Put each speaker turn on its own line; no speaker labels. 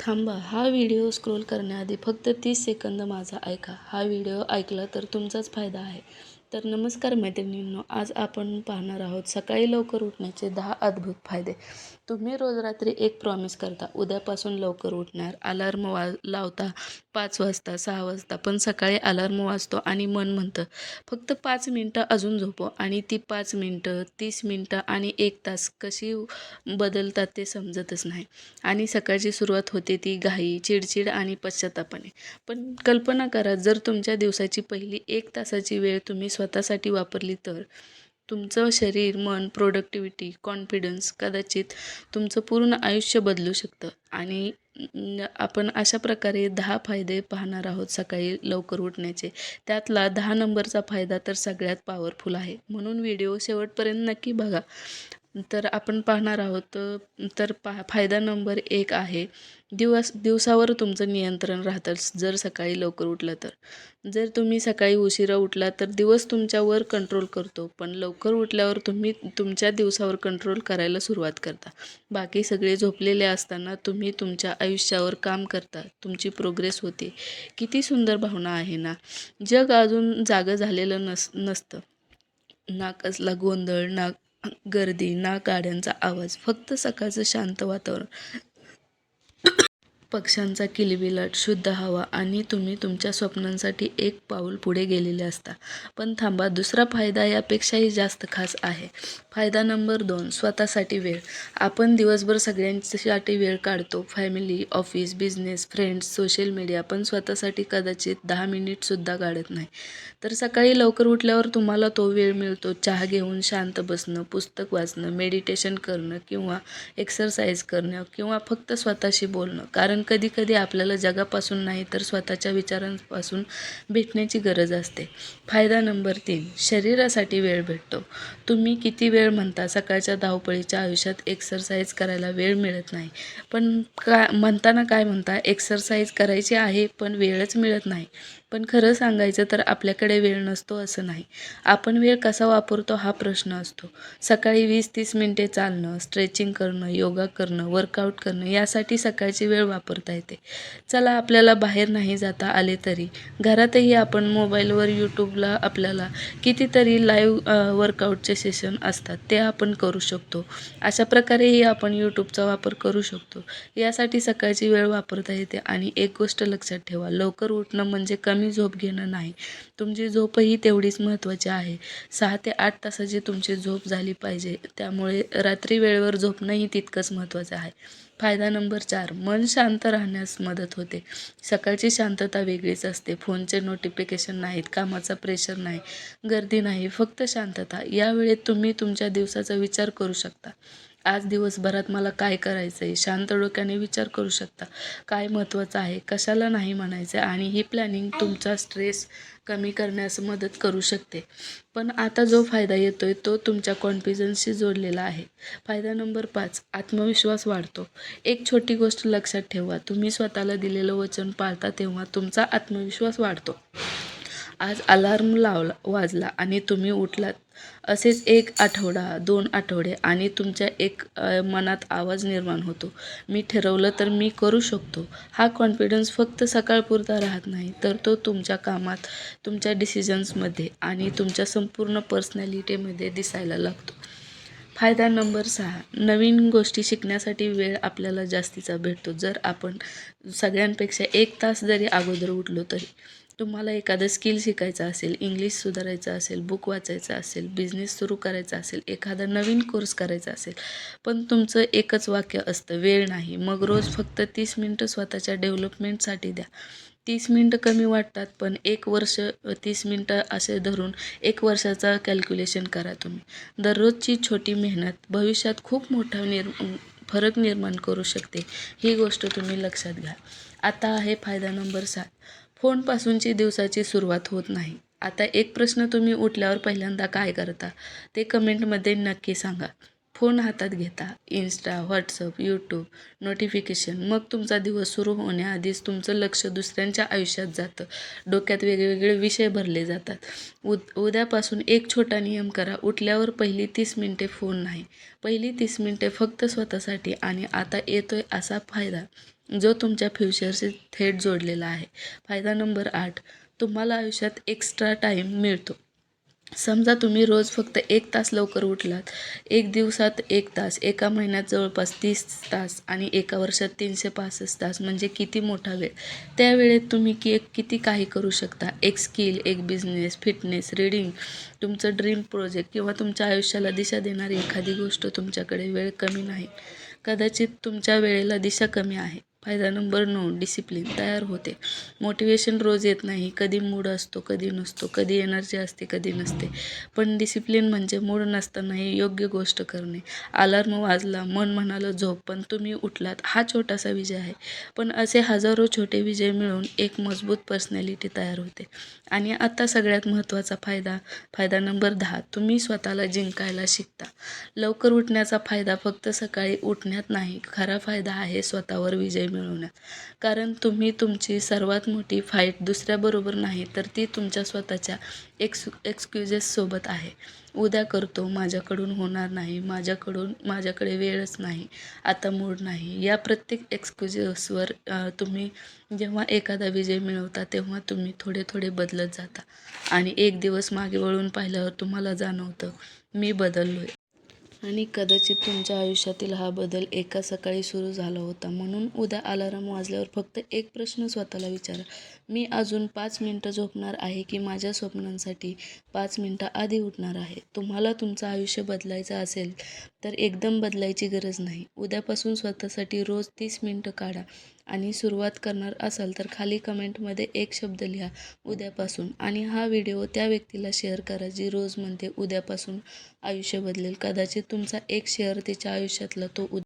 थांबा. हा video scroll करण्याआधी फक्त 30 सेकंद माझा ऐका. हा व्हिडिओ ऐकला तर तुमचाच फायदा आहे. तर नमस्कार मैत्रिणींनो, आज आपण पाहणार आहोत सकाळी लवकर उठण्याचे 10 अद्भुत फायदे. तुम्ही रोज रात्री एक प्रॉमिस करता, उद्यापासून लवकर उठणार. अलार्म लावता 5 वाजता, 6 वाजता, पण सकाळी अलार्म वाजतो आणि मन म्हणतं फक्त 5 मिनटं अजून झोपव आणि ती 5 मिनटं, 30 मिनटं आणि 1 तास कशी बदलतात ते समजतच नाही. आणि सकाळची सुरुवात होते ती घाई, चिडचिड आणि पश्चात्तापाने. पण कल्पना करा, जर तुमच्या दिवसाची पहिली 1 तासाची वेळ तुम्ही स्वतःसाठी वापरली तर तुमचं शरीर, मन, प्रोडक्टिव्हिटी, कॉन्फिडन्स, कदाचित तुमचं पूर्ण आयुष्य बदलू शकतं. आणि आपण अशा प्रकारे 10 फायदे पाहणार आहोत सकाळी लवकर उठण्याचे. त्यातला 10 नंबरचा फायदा तर सगळ्यात पॉवरफुल आहे, म्हणून व्हिडिओ शेवटपर्यंत नक्की बघा. तर आपण पाहणार आहोत. तर फायदा नंबर 1 आहे, दिवसावर तुमचं नियंत्रण राहतं जर सकाळी लवकर उठलं तर. जर तुम्ही सकाळी उशिरा उठला तर दिवस तुमच्यावर कंट्रोल करतो, पण लवकर उठल्यावर तुम्ही तुमच्या दिवसावर कंट्रोल करायला सुरुवात करता. बाकी सगळे झोपलेले असताना तुम्ही तुमच्या आयुष्यावर काम करता, तुमची प्रोग्रेस होते. किती सुंदर भावना आहे ना. जग अजून जागं झालेलं नसतं. ना कसला गोंधळ, ना गर्दी, ना गाड्यांचा आवाज, फक्त सकाळचं शांत वातावरण, पक्ष्यांचा किलबिलाट, शुद्ध हवा आणि तुम्ही तुमच्या स्वप्नांसाठी एक पाऊल पुढे गेलेले असता. पण थांबा, दुसरा फायदा यापेक्षाही जास्त खास आहे. फायदा नंबर 2, स्वतःसाठी वेळ. आपण दिवसभर सगळ्यांसाठी वेळ काढतो, family, office, business, friends, social media, पण स्वतःसाठी कदाचित 10 मिनिटसुद्धा काढत नाही. तर सकाळी लवकर उठल्यावर तुम्हाला तो वेळ मिळतो. चहा घेऊन शांत बसणं, पुस्तक वाचणं, मेडिटेशन करणं किंवा एक्सरसाइज करणं किंवा फक्त स्वतःशी बोलणं. कारण कधीकधी आपल्याला जगापासून नाही तर स्वतःच्या विचारांपासून भेटण्याची गरज असते. फायदा नंबर 3, शरीरासाठी वेळ भेटतो. तुम्ही किती वेळ म्हणता सकाळच्या धावपळीच्या आयुष्यात एक्सरसाइज करायला वेळ मिळत नाही. पण म्हणताना काय म्हणता, एक्सरसाइज करायची आहे पण वेळच मिळत नाही. पण खरं सांगायचं तर आपल्याकडे वेळ नसतो असं नाही. आपण वेळ कसा वापरतो हा प्रश्न असतो. सकाळी 20-30 मिनिटे चालणं, स्ट्रेचिंग करणं, योगा करणं, वर्कआउट करणं यासाठी सकाळची वेळ वापरता येते. चला, आपल्याला बाहेर नाही जाता आले तरी घरातही आपण मोबाईलवर, यूट्यूबला आपल्याला कितीतरी लाईव्ह वर्कआउटचे सेशन असतात, ते आपण करू शकतो. अशा प्रकारेही आपण यूट्यूबचा वापर करू शकतो. यासाठी सकाळची वेळ वापरता येते. आणि एक गोष्ट लक्षात ठेवा, लवकर उठणं म्हणजे कमी झोप घेणं नाही. तुमची झोपही तेवढीच महत्त्वाची आहे. 6 ते 8 तासाची तुमची झोप झाली पाहिजे. त्यामुळे रात्री वेळेवर झोपणंही तितकंच महत्त्वाचं आहे. फायदा नंबर 4, मन शांत राहण्यास मदत होते. सकाळची शांतता वेगळीच असते. फोनचे नोटिफिकेशन नाहीत, कामाचा प्रेशर नाही, गर्दी नाही, फक्त शांतता. या वेळेत तुम्ही तुमच्या दिवसाचा विचार करू शकता. आज दिवसभरात मला काय करायचं आहे, शांत डोक्याने विचार करू शकता. काय महत्त्वाचं आहे, कशाला नाही म्हणायचं आहे, आणि ही प्लॅनिंग तुमचा स्ट्रेस कमी करण्यास मदत करू शकते. पण आता जो फायदा येतोय तो तुमच्या कॉन्फिडन्सशी जोडलेला आहे. फायदा नंबर 5, आत्मविश्वास वाढतो. एक छोटी गोष्ट लक्षात ठेवा, तुम्ही स्वतःला दिलेलं वचन पाळता तेव्हा तुमचा आत्मविश्वास वाढतो. आज अलार्म वाजला आणि तुम्ही उठलात. असेच 1 आठवडा, 2 आठवडे आणि तुमच्या मनात आवाज निर्माण होतो, मी ठरवलं तर मी करू शकतो. हा कॉन्फिडन्स फक्त सकाळपुरता राहत नाही, तर तो तुमच्या कामात, तुमच्या डिसिजन्समध्ये आणि तुमच्या संपूर्ण पर्सनॅलिटीमध्ये दिसायला लागतो. फायदा नंबर 6, नवीन गोष्टी शिकण्यासाठी वेळ आपल्याला जास्तीचा भेटतो. जर आपण सगळ्यांपेक्षा 1 तास जरी अगोदर उठलो तरी. तुम्हाला एखादं स्किल शिकायचं असेल, इंग्लिश सुधारायचं असेल, बुक वाचायचं असेल, बिझनेस सुरू करायचा असेल, एखादा नवीन कोर्स करायचा असेल, पण तुमचं एकच वाक्य असतं, वेळ नाही. मग रोज फक्त 30 मिनिटं स्वतःच्या डेव्हलपमेंटसाठी द्या. 30 मिनिटं कमी वाटतात, पण 1 वर्ष 30 मिनिटं असे धरून 1 वर्षाचा कॅल्क्युलेशन करा तुम्ही. दररोजची छोटी मेहनत भविष्यात खूप मोठा फरक निर्माण करू शकते. ही गोष्ट तुम्ही लक्षात घ्या. आता आहे फायदा नंबर 7, फोनपासूनची दिवसाची सुरुवात होत नाही. आता एक प्रश्न, तुम्ही उठल्यावर पहिल्यांदा काय करता ते कमेंटमध्ये नक्की सांगा. फोन हातात घेता, इन्स्टा, व्हॉट्सअप, यूट्यूब, नोटिफिकेशन. मग तुमचा दिवस सुरू होण्याआधीच तुमचं लक्ष दुसऱ्यांच्या आयुष्यात जातं. डोक्यात वेगवेगळे विषय भरले जातात. उद्यापासून एक छोटा नियम करा. उठल्यावर पहिली 30 मिनिटे फोन नाही. पहिली 30 मिनिटे फक्त स्वतःसाठी. आणि आता येतोय असा फायदा जो तुमच्या फ्युचरशी थेट जोडलेला आहे. फायदा नंबर 8, तुम्हाला आयुष्यात एक्स्ट्रा टाईम मिळतो. समजा तुम्ही रोज फक्त 1 तास लवकर उठलात. 1 दिवसात 1 तास, एका महिन्यात जवळपास 30 तास आणि एका वर्षात 365 तास, म्हणजे किती मोठा वेळ. त्या वेळेत तुम्ही किती काही करू शकता. एक स्किल, एक बिझनेस, फिटनेस, रीडिंग, तुमचं ड्रीम प्रोजेक्ट किंवा तुमच्या आयुष्याला दिशा देणारी एखादी गोष्ट. तुमच्याकडे वेळ कमी नाही, कदाचित तुमच्या वेळेला दिशा कमी आहे. फायदा नंबर 9, डिसिप्लिन तयार होते. मोटिवेशन रोज येत नाही. कधी मूड असतो, कधी नसतो. कधी एनर्जी असते, कधी नसते. पण डिसिप्लिन म्हणजे मूड नसतानाही योग्य गोष्ट करणे. अलार्म वाजला, मन म्हणालं झोप, पण तुम्ही उठलात. हा छोटासा विजय आहे. पण असे हजारो छोटे विजय मिळून एक मजबूत पर्सनॅलिटी तयार होते. आणि आता सगळ्यात महत्त्वाचा फायदा नंबर 10, तुम्ही स्वतःला जिंकायला शिकता. लवकर उठण्याचा फायदा फक्त सकाळी उठण्यात नाही. खरा फायदा आहे स्वतःवर विजय मिळवण्यात. कारण तुम्ही तुमची सर्वात मोठी फाईट दुसऱ्याबरोबर नाही, तर ती तुमच्या स्वतःच्या एक्सक्युजेससोबत आहे. उद्या करतो, माझ्याकडून होणार नाही, माझ्याकडे वेळच नाही, आता मूड नाही. या प्रत्येक एक्सक्युजेसवर तुम्ही जेव्हा एखादा विजय मिळवता तेव्हा तुम्ही थोडे थोडे बदलत जाता. आणि एक दिवस मागे वळून पाहिल्यावर तुम्हाला जाणवतं, मी बदललोय. आणि कदाचित तुमच्या आयुष्यातील हा बदल एका सकाळी सुरू झाला होता. म्हणून उद्या अलार्म वाजल्यावर फक्त एक प्रश्न स्वतःला विचारा, मी अजून 5 मिनिटं झोपणार आहे की माझ्या स्वप्नांसाठी 5 मिनिटं आधी उठणार आहे. तुम्हाला तुमचं आयुष्य बदलायचं असेल तर एकदम बदलायची गरज नाही. उद्यापासून स्वतःसाठी रोज 30 मिनिटं काढा. आणि सुरुवात करणार असाल तर खाली कमेंटमध्ये एक शब्द लिहा, उद्यापासून. आणि हा व्हिडिओ त्या व्यक्तीला शेअर करा जी रोज म्हणते उद्यापासून आयुष्य बदलेल. कदाचित तुमचा एक शेअर तिच्या आयुष्यातला तो